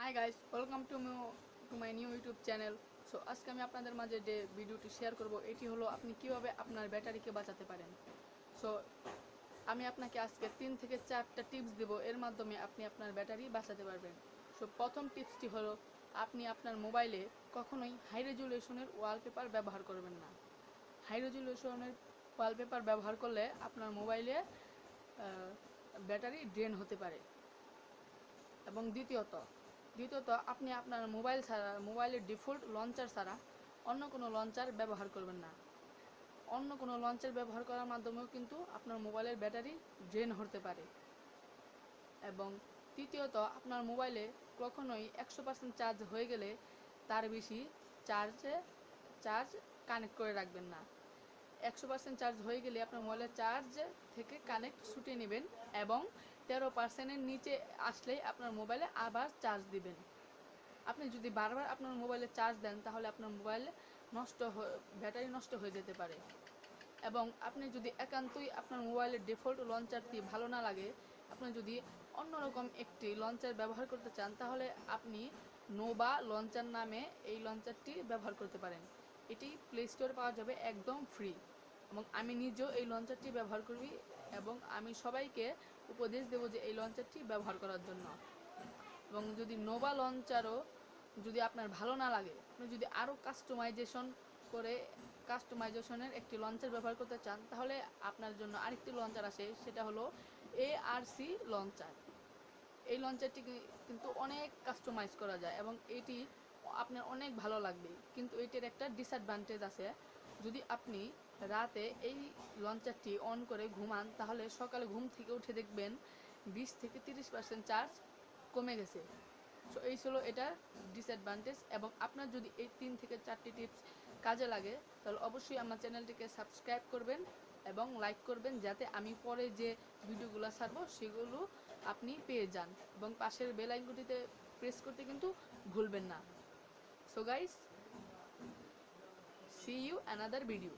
Hi guys, welcome to my new YouTube channel. So আজকে আমি আপনাদের মাঝে যে ভিডিওটি শেয়ার করব এটি হলো আপনি কিভাবে আপনার ব্যাটারিকে বাঁচাতে পারেন। সো আমি আপনাকে আজকে 3 থেকে 4টা টিপস দেব, এর মাধ্যমে আপনি আপনার ব্যাটারি বাঁচাতে পারবেন। সো প্রথম টিপসটি হলো আপনি আপনার মোবাইলে কখনোই হাই রেজুলেশনের ওয়ালপেপার ব্যবহার করবেন না। হাই রেজুলেশনের ওয়ালপেপার ব্যবহার করলে আপনার মোবাইলে ব্যাটারি ড্রেন হতে পারে। এবং দ্বিতীয়ত আপনি আপনার মোবাইলের ডিফল্ট লঞ্চার ছাড়া অন্য কোনো লঞ্চার ব্যবহার করবেন না। অন্য কোনো লঞ্চার ব্যবহার করার মাধ্যমেও কিন্তু আপনার মোবাইলের ব্যাটারি ড্রেন হতে পারে। এবং তৃতীয়ত আপনার মোবাইলে কখনোই 100% চার্জ হয়ে গেলে তার বেশি চার্জ কানেক্ট করে রাখবেন না। 100% চার্জ হয়ে গেলে আপনার মোবাইলের চার্জ থেকে কানেক্ট ছুটিয়ে নেবেন এবং 13%-এর নিচে আসলেই আপনার মোবাইলে আবার চার্জ দিবেন। আপনি যদি বারবার আপনার মোবাইলে চার্জ দেন তাহলে আপনার মোবাইলে ব্যাটারি নষ্ট হয়ে যেতে পারে। এবং আপনি যদি একান্তই আপনার মোবাইলের ডিফল্ট লঞ্চারটি ভালো না লাগে, আপনি যদি অন্যরকম একটি লঞ্চার ব্যবহার করতে চান, তাহলে আপনি নোভা লঞ্চার নামে এই লঞ্চারটি ব্যবহার করতে পারেন। এটি প্লে স্টোরে পাওয়া যাবে একদম ফ্রি এবং আমি নিজেও এই লঞ্চারটি ব্যবহার করি এবং আমি সবাইকে উপদেশ দেব যে এই লঞ্চারটি ব্যবহার করার জন্য। এবং যদি নোভা লঞ্চারও যদি আপনার ভালো না লাগে, আপনি যদি আরও কাস্টমাইজেশনের একটি লঞ্চার ব্যবহার করতে চান, তাহলে আপনার জন্য আরেকটি লঞ্চার আছে, সেটা হলো ARC লঞ্চার। এই লঞ্চারটি কিন্তু অনেক কাস্টমাইজ করা যায় এবং এটি আপনার অনেক ভালো লাগবে। কিন্তু এটির একটা ডিসঅ্যাডভান্টেজ আছে, যদি আপনি রাতে এই লঞ্চারটি অন করে ঘুমান, তাহলে সকালে ঘুম থেকে উঠে দেখবেন 20-30% চার্জ কমে গেছে। সো এই ছিল এটার ডিসঅ্যাডভান্টেজ। এবং আপনার যদি এই 3 থেকে 4টি টিপস কাজে লাগে, তাহলে অবশ্যই আমার চ্যানেলটিকে সাবস্ক্রাইব করবেন এবং লাইক করবেন, যাতে আমি পরে যে ভিডিওগুলো ছাড়বো সেগুলো আপনি পেয়ে যান। এবং পাশের বেল আইকনটিতে প্রেস করতে কিন্তু ভুলবেন না। So guys, see you another video.